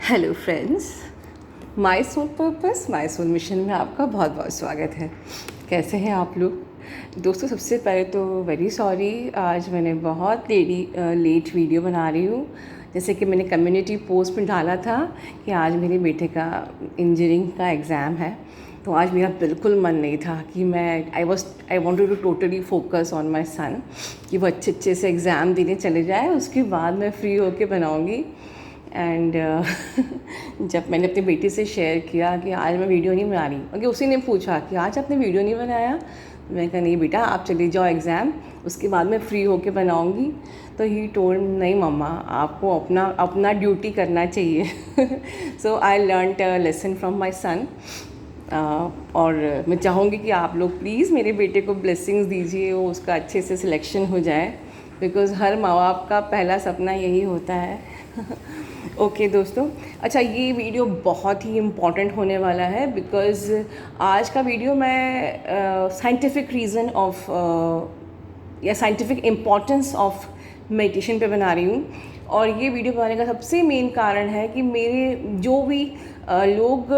Hello friends, my soul purpose my soul mission में आपका बहुत बहुत स्वागत है। कैसे हैं आप लोग दोस्तों? सबसे पहले तो वेरी सॉरी, आज मैंने बहुत लेट वीडियो बना रही हूँ। जैसे कि मैंने कम्युनिटी पोस्ट में डाला था कि आज मेरे बेटे का इंजीनियरिंग का एग्ज़ाम है, तो आज मेरा बिल्कुल मन नहीं था कि मैं I wanted to totally focus on my son कि वो अच्छे से एग्ज़ाम देने चले जाए, उसके बाद मैं फ्री होके बनाऊँगी। एंड जब मैंने अपनी बेटी से शेयर किया कि आज मैं वीडियो नहीं बना रही, क्योंकि उसी ने पूछा कि आज आपने वीडियो नहीं बनाया, तो मैंने कहा नहीं बेटा, आप चली जाओ एग्ज़ाम, उसके बाद मैं फ्री होके बनाऊँगी। तो ही टोल्ड नहीं मम्मा, आपको अपना अपना ड्यूटी करना चाहिए। So I learned a lesson from my son. और मैं चाहूँगी कि आप लोग प्लीज़ मेरे बेटे को ब्लेसिंग्स दीजिए, वो उसका अच्छे से सिलेक्शन हो जाए, बिकॉज़ हर माँ बाप का पहला सपना यही होता है। ओके दोस्तों, अच्छा ये वीडियो बहुत ही इम्पॉर्टेंट होने वाला है, बिकॉज़ आज का वीडियो मैं साइंटिफिक रीज़न ऑफ या साइंटिफिक इम्पॉर्टेंस ऑफ मेडिटेशन पे बना रही हूँ। और ये वीडियो बनाने का सबसे मेन कारण है कि मेरे जो भी लोग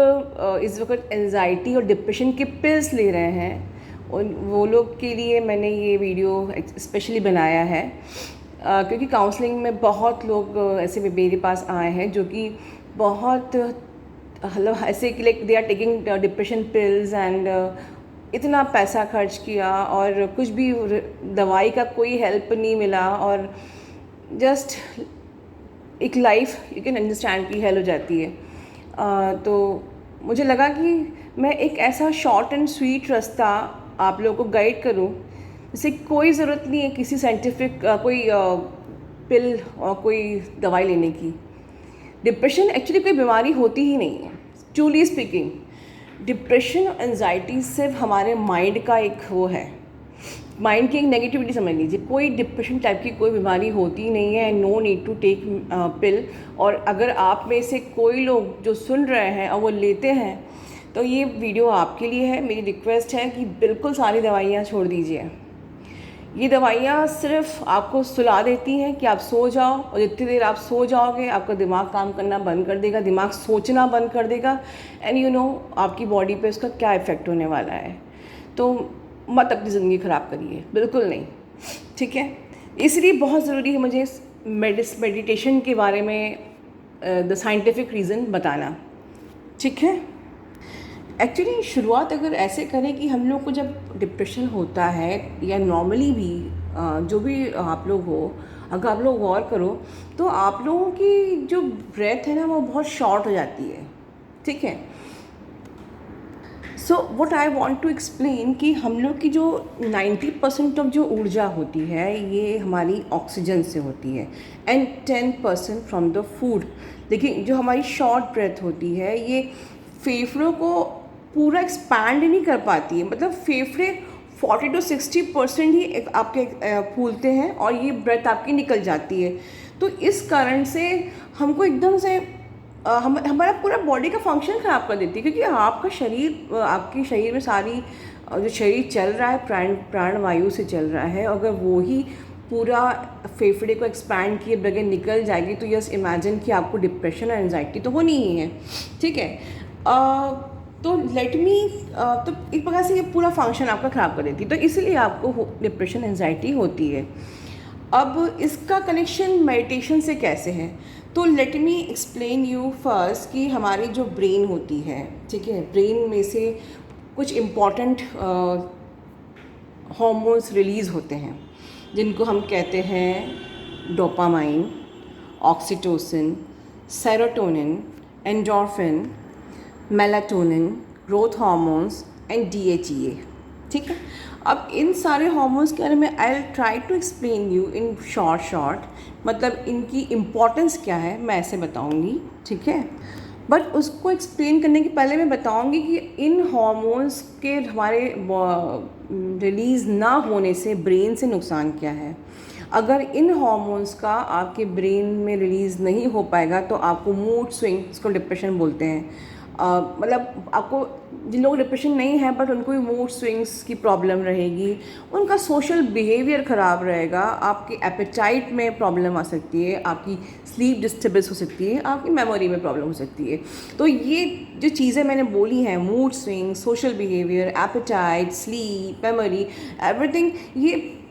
इस वक्त एंजाइटी और डिप्रेशन के पिल्स ले रहे हैं, उन वो लोग के लिए मैंने ये वीडियो स्पेशली बनाया है। क्योंकि काउंसलिंग में बहुत लोग ऐसे मेरे पास आए हैं जो कि बहुत मतलब ऐसे कि like they are taking depression pills and इतना पैसा खर्च किया और कुछ भी दवाई का कोई हेल्प नहीं मिला, और जस्ट एक लाइफ यू कैन अंडरस्टैंड की हेल हो जाती है। तो मुझे लगा कि मैं एक ऐसा शॉर्ट एंड स्वीट रास्ता आप लोगों को गाइड करूं, जिससे कोई ज़रूरत नहीं है किसी साइंटिफिक कोई पिल और कोई दवाई लेने की। डिप्रेशन एक्चुअली कोई बीमारी होती ही नहीं है, ट्रूली स्पीकिंग। डिप्रेशन और एंजाइटी सिर्फ हमारे माइंड का एक वो है, माइंड की एक नेगेटिविटी समझ लीजिए। कोई डिप्रेशन टाइप की कोई बीमारी होती नहीं है, नो नीड टू टेक पिल। और अगर आप में से कोई लोग जो सुन रहे हैं और वो लेते हैं, तो ये वीडियो आपके लिए है। मेरी रिक्वेस्ट है कि बिल्कुल सारी दवाइयाँ छोड़ दीजिए। ये दवाइयाँ सिर्फ आपको सुला देती हैं कि आप सो जाओ, और जितनी देर आप सो जाओगे आपका दिमाग काम करना बंद कर देगा, दिमाग सोचना बंद कर देगा, एंड यू नो आपकी बॉडी पे उसका क्या इफ़ेक्ट होने वाला है। तो मत अपनी ज़िंदगी ख़राब करिए, बिल्कुल नहीं, ठीक है। इसलिए बहुत ज़रूरी है मुझे मेडिटेशन के बारे में द साइंटिफिक रीज़न बताना, ठीक है। एक्चुअली शुरुआत अगर ऐसे करें कि हम लोग को जब डिप्रेशन होता है, या नॉर्मली भी जो भी आप लोग हो, अगर आप लोग गौर करो तो आप लोगों की जो ब्रेथ है ना, वो बहुत शॉर्ट हो जाती है, ठीक है। So what I want to explain कि हम लोग की जो 90% ऑफ जो ऊर्जा होती है, ये हमारी ऑक्सीजन से होती है, एंड 10% फ्रॉम द फूड। देखिए, जो हमारी शॉर्ट ब्रेथ होती है, ये फेफड़ों को पूरा एक्सपैंड नहीं कर पाती है। मतलब फेफड़े 40 to 60% ही आपके फूलते हैं, और ये ब्रेथ आपकी निकल जाती है। तो इस कारण से हमको एकदम से हमारा पूरा बॉडी का फंक्शन ख़राब कर देती है, क्योंकि आपका शरीर, आपके शरीर में सारी जो शरीर चल रहा है प्राण वायु से चल रहा है। अगर वो ही पूरा फेफड़े को एक्सपैंड किए बगैर निकल जाएगी, तो यस इमेजिन कि आपको डिप्रेशन और एंजाइटी तो होनी ही है, ठीक है। तो तो एक प्रकार से ये पूरा फंक्शन आपका ख़राब कर देती है, तो इसलिए आपको डिप्रेशन एंजाइटी होती है। अब इसका कनेक्शन मेडिटेशन से कैसे है, तो let me explain you first कि हमारी जो ब्रेन होती है, ठीक है, ब्रेन में से कुछ इम्पॉर्टेंट हार्मोन्स रिलीज़ होते हैं, जिनको हम कहते हैं dopamine, oxytocin, serotonin, endorphin, melatonin, growth hormones and DHEA, ठीक है। अब इन सारे हार्मोन्स के बारे में I will try to explain you in short, मतलब इनकी इम्पोर्टेंस क्या है मैं ऐसे बताऊंगी, ठीक है। बट उसको एक्सप्लेन करने के पहले मैं बताऊंगी कि इन हार्मोन्स के हमारे रिलीज़ ना होने से ब्रेन से नुकसान क्या है। अगर इन हार्मोन्स का आपके ब्रेन में रिलीज़ नहीं हो पाएगा, तो आपको मूड स्विंग, इसको डिप्रेशन बोलते हैं, मतलब आपको जिन लोगों को डिप्रेशन नहीं है बट उनको भी मूड स्विंग्स की प्रॉब्लम रहेगी, उनका सोशल बिहेवियर ख़राब रहेगा, आपकी एपेटाइट में प्रॉब्लम आ सकती है, आपकी स्लीप डिस्टर्बेंस हो सकती है, आपकी मेमोरी में प्रॉब्लम हो सकती है। तो ये जो चीज़ें मैंने बोली हैं, mood swing, social behaviour, appetite, sleep, memory, everything,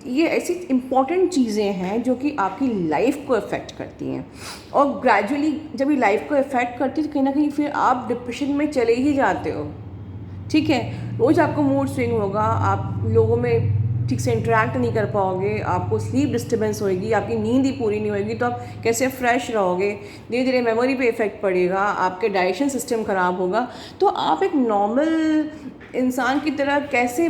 ये ऐसी इम्पॉर्टेंट चीज़ें हैं जो कि आपकी लाइफ को अफेक्ट करती हैं। और ग्रेजुअली जब ये लाइफ को अफेक्ट करती है तो कहीं ना कहीं फिर आप डिप्रेशन में चले ही जाते हो। ठीक है, रोज़ आपको मूड स्विंग होगा, आप लोगों में ठीक से इंटरेक्ट नहीं कर पाओगे, आपको स्लीप डिस्टर्बेंस होएगी, आपकी नींद ही पूरी नहीं होएगी, तो आप कैसे फ्रेश रहोगे, धीरे धीरे मेमोरी पे इफ़ेक्ट पड़ेगा, आपके डाइजेशन सिस्टम ख़राब होगा। तो आप एक नॉर्मल इंसान की तरह कैसे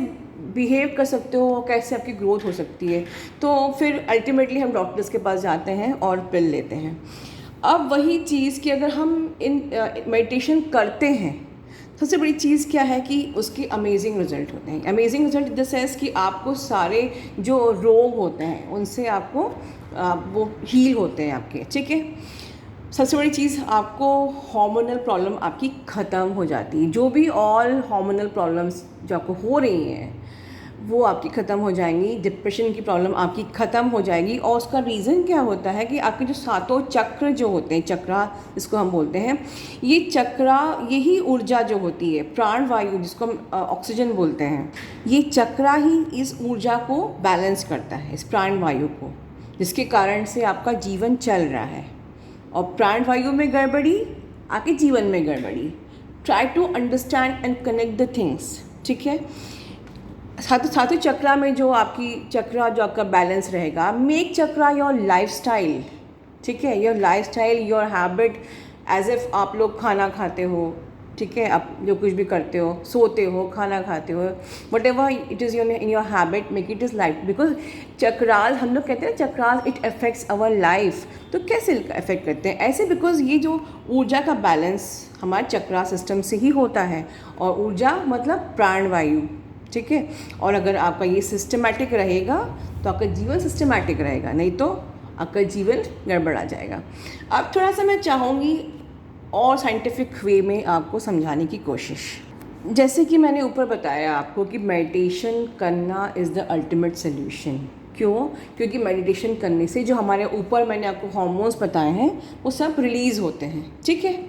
बिहेव कर सकते हो, कैसे आपकी ग्रोथ हो सकती है। तो फिर अल्टीमेटली हम डॉक्टर्स के पास जाते हैं और पिल लेते हैं। अब वही चीज़ कि अगर हम इन मेडिटेशन करते हैं, सबसे बड़ी चीज़ क्या है कि उसके अमेजिंग रिजल्ट होते हैं। Amazing result in the sense कि आपको सारे जो रोग होते हैं उनसे आपको वो हील होते हैं आपके। ठीक है, सबसे बड़ी चीज़, आपको हार्मोनल प्रॉब्लम आपकी ख़त्म हो जाती है। जो भी ऑल हार्मोनल प्रॉब्लम्स जो आपको हो रही हैं वो आपकी ख़त्म हो जाएंगी, डिप्रेशन की प्रॉब्लम आपकी ख़त्म हो जाएगी। और उसका रीज़न क्या होता है कि आपके जो सातों चक्र जो होते हैं, चक्रा जिसको हम बोलते हैं, ये चक्रा, यही ऊर्जा जो होती है, प्राण वायु जिसको हम ऑक्सीजन बोलते हैं, ये चक्रा ही इस ऊर्जा को बैलेंस करता है, इस प्राण वायु को, जिसके कारण से आपका जीवन चल रहा है। और प्राण वायु में गड़बड़ी, आपके जीवन में गड़बड़ी। Try to understand and connect the things. ठीक है, सातों चक्रा में जो आपकी चक्रा जो आपका बैलेंस रहेगा, मेक चक्रा योर लाइफस्टाइल। ठीक है, your lifestyle, your habit, as if आप लोग खाना खाते हो, ठीक है, आप जो कुछ भी करते हो, सोते हो, खाना खाते हो, whatever it is your in your habit, make it is life. Because chakras, हम लोग कहते हैं chakras it affects our life. तो कैसे अफेक्ट करते हैं? ऐसे बिकॉज ये जो ऊर्जा का बैलेंस हमारे चक्रा सिस्टम से ही होता है, और ऊर्जा मतलब प्राणवायु। ठीक है, और अगर आपका ये सिस्टमैटिक रहेगा तो आपका जीवन सिस्टमैटिक रहेगा, नहीं तो आपका जीवन गड़बड़ा जाएगा। अब थोड़ा सा मैं चाहूँगी और साइंटिफिक वे में आपको समझाने की कोशिश। जैसे कि मैंने ऊपर बताया आपको कि मेडिटेशन करना इज़ द अल्टीमेट सोल्यूशन। क्यों? क्योंकि मेडिटेशन करने से जो हमारे ऊपर मैंने आपको हार्मोन्स बताए हैं वो सब रिलीज़ होते हैं। ठीक है,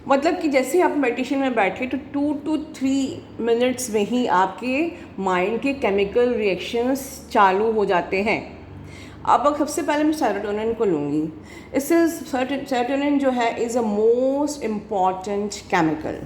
मतलब कि जैसे आप मेडिटेशन में बैठे तो 2 to 3 मिनट्स में ही आपके माइंड के केमिकल रिएक्शंस चालू हो जाते हैं। अब सबसे पहले मैं सेरोटोनिन को लूँगी। इससे सेरोटोनिन जो है is a most important chemical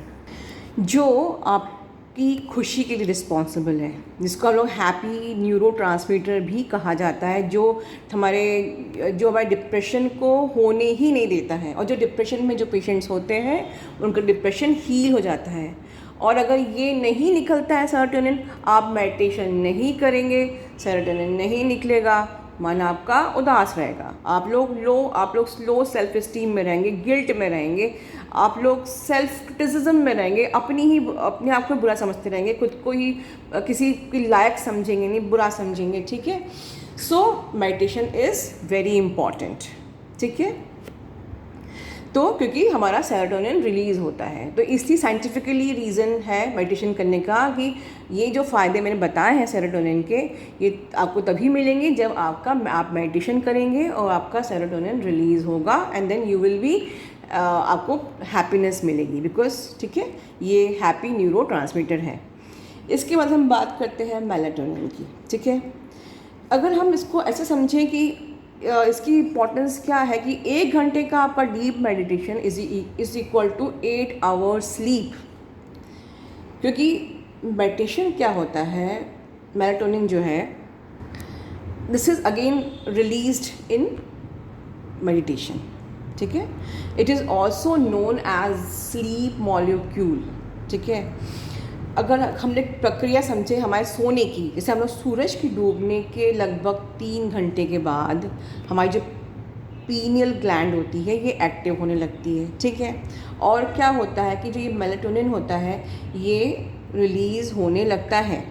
जो आपकी खुशी के लिए रिस्पॉन्सिबल है, जिसको हम लोग हैप्पी न्यूरो ट्रांसमीटर भी कहा जाता है, जो हमारे डिप्रेशन को होने ही नहीं देता है। और जो डिप्रेशन में जो पेशेंट्स होते हैं उनका डिप्रेशन हील हो जाता है। और अगर ये नहीं निकलता है सेरोटोनिन, आप मेडिटेशन नहीं करेंगे, सेरोटोनिन नहीं निकलेगा, मन आपका उदास रहेगा, आप लोग स्लो सेल्फ इस्टीम में रहेंगे, गिल्ट में रहेंगे, आप लोग सेल्फ क्रिटिसिज्म में रहेंगे, अपने आप को बुरा समझते रहेंगे, खुद को ही किसी के लायक समझेंगे नहीं, बुरा समझेंगे। ठीक है, so meditation is very important. ठीक है, तो क्योंकि हमारा सेरोटोनिन रिलीज़ होता है, तो इसलिए साइंटिफिकली रीज़न है मेडिटेशन करने का कि ये जो फ़ायदे मैंने बताए हैं सेरोटोनिन के, ये आपको तभी मिलेंगे जब आप मेडिटेशन करेंगे और आपका सेरोटोनिन रिलीज़ होगा, and then you will be आपको हैप्पीनेस मिलेगी, बिकॉज ठीक है, ये हैप्पी न्यूरो ट्रांसमीटर है। इसके बाद हम बात करते हैं मेलाटोनिन की। ठीक है, अगर हम इसको ऐसे समझें कि इसकी इम्पोर्टेंस क्या है कि 1 घंटे का आपका deep meditation is equal to 8 hours sleep. क्योंकि मेडिटेशन क्या होता है, मेलाटोनिन जो है, this is again released in meditation. ठीक है, it is also known as sleep molecule. ठीक है, अगर हमने प्रक्रिया समझे हमारे सोने की, जैसे हम लोग सूरज की डूबने के लगभग 3 घंटे के बाद हमारी जो पीनियल ग्लैंड होती है ये एक्टिव होने लगती है। ठीक है, और क्या होता है कि जो ये मेलाटोनिन होता है ये रिलीज़ होने लगता है,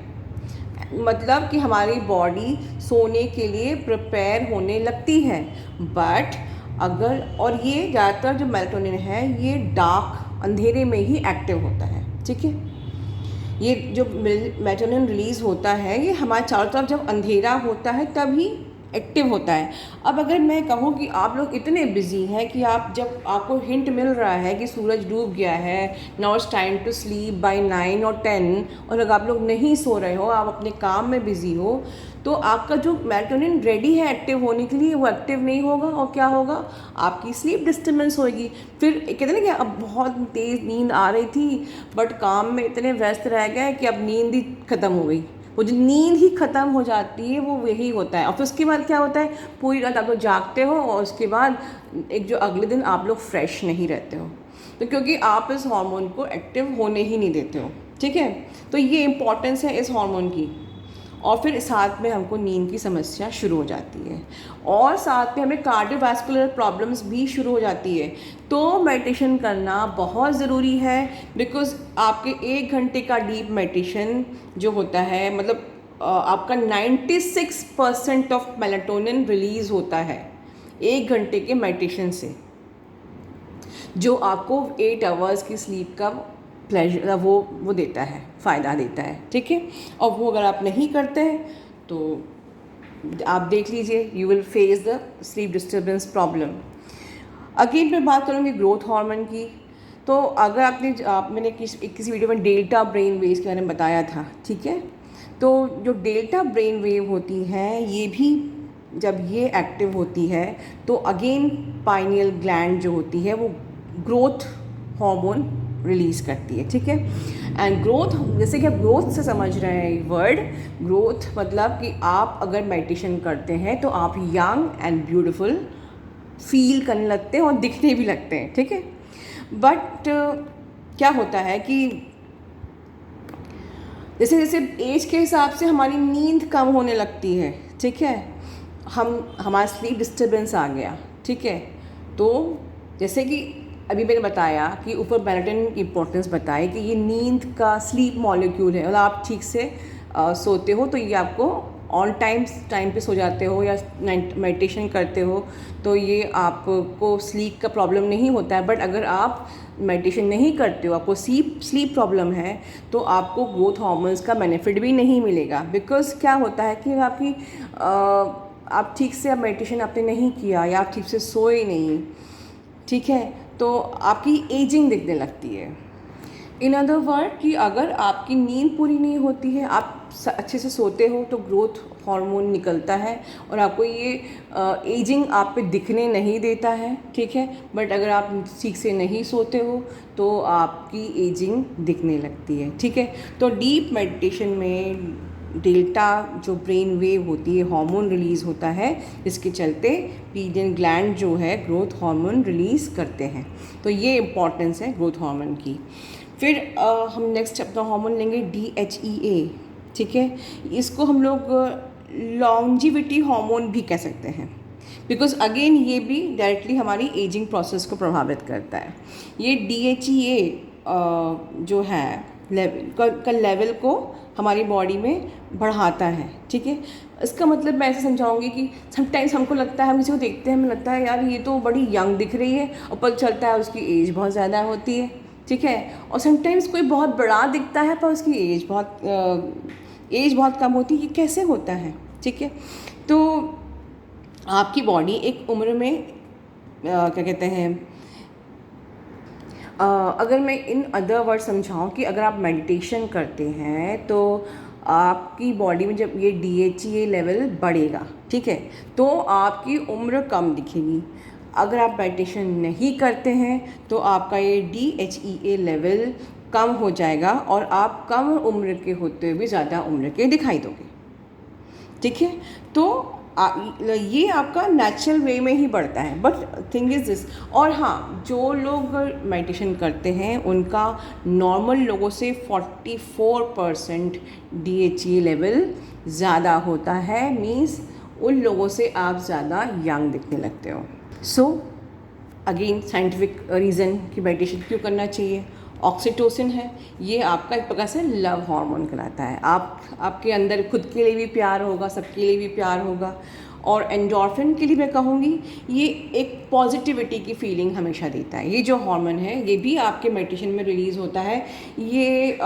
मतलब कि हमारी बॉडी सोने के लिए प्रिपेयर होने लगती है। बट अगर, और ये ज़्यादातर जो मेलाटोनिन है ये डार्क अंधेरे में ही एक्टिव होता है, ठीक है। ये जो मेलाटोनिन रिलीज़ होता है ये हमारे चारों तरफ जब अंधेरा होता है तभी एक्टिव होता है। अब अगर मैं कहूँ कि आप लोग इतने बिजी हैं कि आप जब आपको हिंट मिल रहा है कि सूरज डूब गया है, now it's time to sleep by 9 और 10, और अगर आप लोग नहीं सो रहे हो, आप अपने काम में बिज़ी हो, तो आपका जो मेलाटोनिन रेडी है एक्टिव होने के लिए वो एक्टिव नहीं होगा, और क्या होगा, आपकी स्लीप डिस्टर्बेंस होगी। फिर कहते हैं ना कि अब बहुत तेज़ नींद आ रही थी बट काम में इतने व्यस्त रह गए कि अब नींद ही ख़त्म हो गई। वो जो नींद ही ख़त्म हो जाती है वो यही होता है। और फिर उसके बाद क्या होता है, पूरी रात आप लोग जागते हो और उसके बाद एक जो अगले दिन आप लोग फ्रेश नहीं रहते हो, तो क्योंकि आप इस हार्मोन को एक्टिव होने ही नहीं देते हो, ठीक है। तो ये इम्पॉर्टेंस है इस हार्मोन की। और फिर साथ में हमको नींद की समस्या शुरू हो जाती है, और साथ में हमें कार्डियोवैस्कुलर प्रॉब्लम्स भी शुरू हो जाती है। तो मेडिटेशन करना बहुत ज़रूरी है, बिकॉज़ आपके 1 घंटे का डीप मेडिटेशन जो होता है, मतलब आपका 96% ऑफ मेलाटोनिन रिलीज़ होता है 1 घंटे के मेडिटेशन से, जो आपको 8 आवर्स की स्लीप का प्लेजर वो देता है, फ़ायदा देता है, ठीक है। और वो अगर आप नहीं करते हैं तो आप देख लीजिए, you will face the sleep disturbance problem. Again मैं बात करूँगी ग्रोथ हार्मोन की। तो अगर मैंने किसी वीडियो में डेल्टा ब्रेन वेव्स के बारे में बताया था, ठीक है। तो जो डेल्टा ब्रेन वेव होती हैं ये भी जब ये एक्टिव होती है तो अगेन पाइनियल ग्लैंड जो होती है वो ग्रोथ हार्मोन रिलीज़ करती है, ठीक है। एंड ग्रोथ, जैसे कि आप ग्रोथ से समझ रहे हैं वर्ड, ग्रोथ मतलब कि आप अगर मेडिटेशन करते हैं तो आप यंग एंड ब्यूटीफुल फील करने लगते हैं और दिखने भी लगते हैं, ठीक है। बट क्या होता है कि जैसे जैसे एज के हिसाब से हमारी नींद कम होने लगती है, ठीक है, हमारा स्लीप डिस्टर्बेंस आ गया, ठीक है। तो जैसे कि अभी मैंने बताया कि ऊपर मेलाटोनिन की इम्पोर्टेंस बताई कि ये नींद का स्लीप मॉलिक्यूल है, मतलब आप ठीक से सोते हो तो ये आपको ऑन टाइम पे सो जाते हो या मेडिटेशन करते हो तो ये आपको स्लीप का प्रॉब्लम नहीं होता है। बट अगर आप मेडिटेशन नहीं करते हो, आपको स्लीप प्रॉब्लम है, तो आपको ग्रोथ हार्मोन्स का बेनिफिट भी नहीं मिलेगा। बिकॉज क्या होता है कि आपकी आप ठीक से अब मेडिटेशन आपने नहीं किया या आप ठीक से सोए नहीं, ठीक है, तो आपकी एजिंग दिखने लगती है। इन अदर वर्ड कि अगर आपकी नींद पूरी नहीं होती है, आप अच्छे से सोते हो तो ग्रोथ हार्मोन निकलता है और आपको ये एजिंग आप पे दिखने नहीं देता है, ठीक है। बट अगर आप ठीक से नहीं सोते हो तो आपकी एजिंग दिखने लगती है, ठीक है। तो डीप मेडिटेशन में डेल्टा जो ब्रेन वेव होती है हार्मोन रिलीज़ होता है, जिसके चलते पीनियल ग्लैंड जो है ग्रोथ हार्मोन रिलीज़ करते हैं। तो ये इम्पॉर्टेंस है ग्रोथ हार्मोन की। फिर हम नेक्स्ट अपना हार्मोन लेंगे DHEA, ठीक है। इसको हम लोग लॉन्जिविटी हार्मोन भी कह सकते हैं, बिकॉज अगेन ये भी डायरेक्टली हमारी एजिंग प्रोसेस को प्रभावित करता है। ये DHEA जो है का लेवल को हमारी बॉडी में बढ़ाता है, ठीक है। इसका मतलब मैं ऐसे समझाऊंगी कि समटाइम्स हमको लगता है, हम किसी को देखते हैं हमें लगता है यार ये तो बड़ी यंग दिख रही है, और पता चलता है उसकी एज बहुत ज़्यादा होती है, ठीक है। और समटाइम्स कोई बहुत बड़ा दिखता है पर उसकी एज बहुत कम होती है। ये कैसे होता है, ठीक है। तो आपकी बॉडी एक उम्र में क्या कहते हैं, अगर मैं इन अदर वर्ड समझाऊँ कि अगर आप मेडिटेशन करते हैं तो आपकी बॉडी में जब ये DHEA लेवल बढ़ेगा, ठीक है, तो आपकी उम्र कम दिखेगी। अगर आप मेडिटेशन नहीं करते हैं तो आपका ये DHEA लेवल कम हो जाएगा और आप कम उम्र के होते हुए ज़्यादा उम्र के दिखाई दोगे, ठीक है। तो ये आपका नेचुरल वे में ही बढ़ता है। बट थिंग इज़ दिस, और हाँ, जो लोग मेडिटेशन करते हैं उनका नॉर्मल लोगों से 44% DHEA लेवल ज़्यादा होता है, मीन्स उन लोगों से आप ज़्यादा यंग दिखने लगते हो। सो अगेन साइंटिफिक रीज़न कि मेडिटेशन क्यों करना चाहिए, ऑक्सीटोसिन है, ये आपका एक प्रकार से लव हार्मोन कहलाता है। आपके अंदर खुद के लिए भी प्यार होगा, सबके लिए भी प्यार होगा, और एंडोर्फिन के लिए मैं कहूँगी ये एक पॉजिटिविटी की फीलिंग हमेशा देता है। ये जो हार्मोन है ये भी आपके मेडिटेशन में रिलीज़ होता है। ये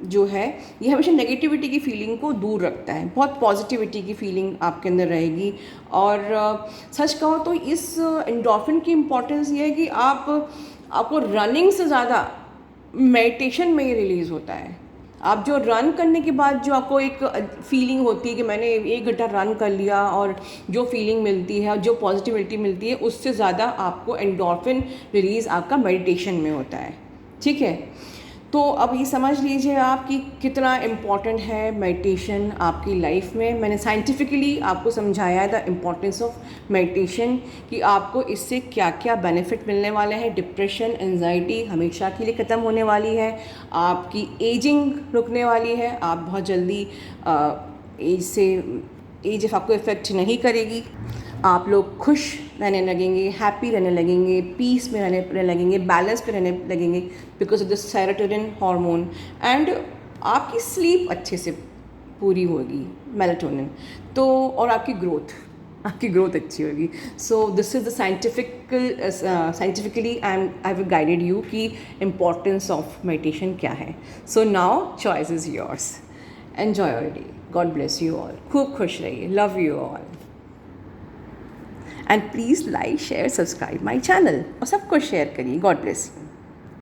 जो है ये हमेशा नेगेटिविटी की फीलिंग को दूर रखता है, बहुत पॉजिटिविटी की फीलिंग आपके अंदर रहेगी। और सच कहो तो इस एंडोर्फिन की इम्पोर्टेंस ये है कि आपको रनिंग से ज़्यादा मेडिटेशन में ये रिलीज़ होता है। आप जो रन करने के बाद जो आपको एक फीलिंग होती है कि मैंने 1 घंटा रन कर लिया, और जो फीलिंग मिलती है और जो पॉजिटिविटी मिलती है उससे ज़्यादा आपको एंडोर्फिन रिलीज़ आपका मेडिटेशन में होता है। ठीक है, तो अब ये समझ लीजिए आप कि कितना इम्पॉर्टेंट है मेडिटेशन आपकी लाइफ में। मैंने साइंटिफिकली आपको समझाया है द इम्पॉर्टेंस ऑफ मेडिटेशन, कि आपको इससे क्या क्या बेनिफिट मिलने वाले हैं। डिप्रेशन, एंजाइटी हमेशा के लिए ख़त्म होने वाली है, आपकी एजिंग रुकने वाली है, आप बहुत जल्दी एज आपको इफ़ेक्ट नहीं करेगी, आप लोग खुश रहने लगेंगे, हैप्पी रहने लगेंगे, पीस में रहने लगेंगे, बैलेंस पे रहने लगेंगे because of the serotonin hormone. And आपकी स्लीप अच्छे से पूरी होगी, मेलाटोनिन तो, और आपकी ग्रोथ अच्छी होगी। So this is the scientifically I have guided you कि इम्पोर्टेंस ऑफ मेडिटेशन क्या है। So now choice is yours. Enjoy your day. God bless you all. खूब खुश रहिए। Love you all. And please like, share, subscribe my channel, और सबको share करिए। God bless you.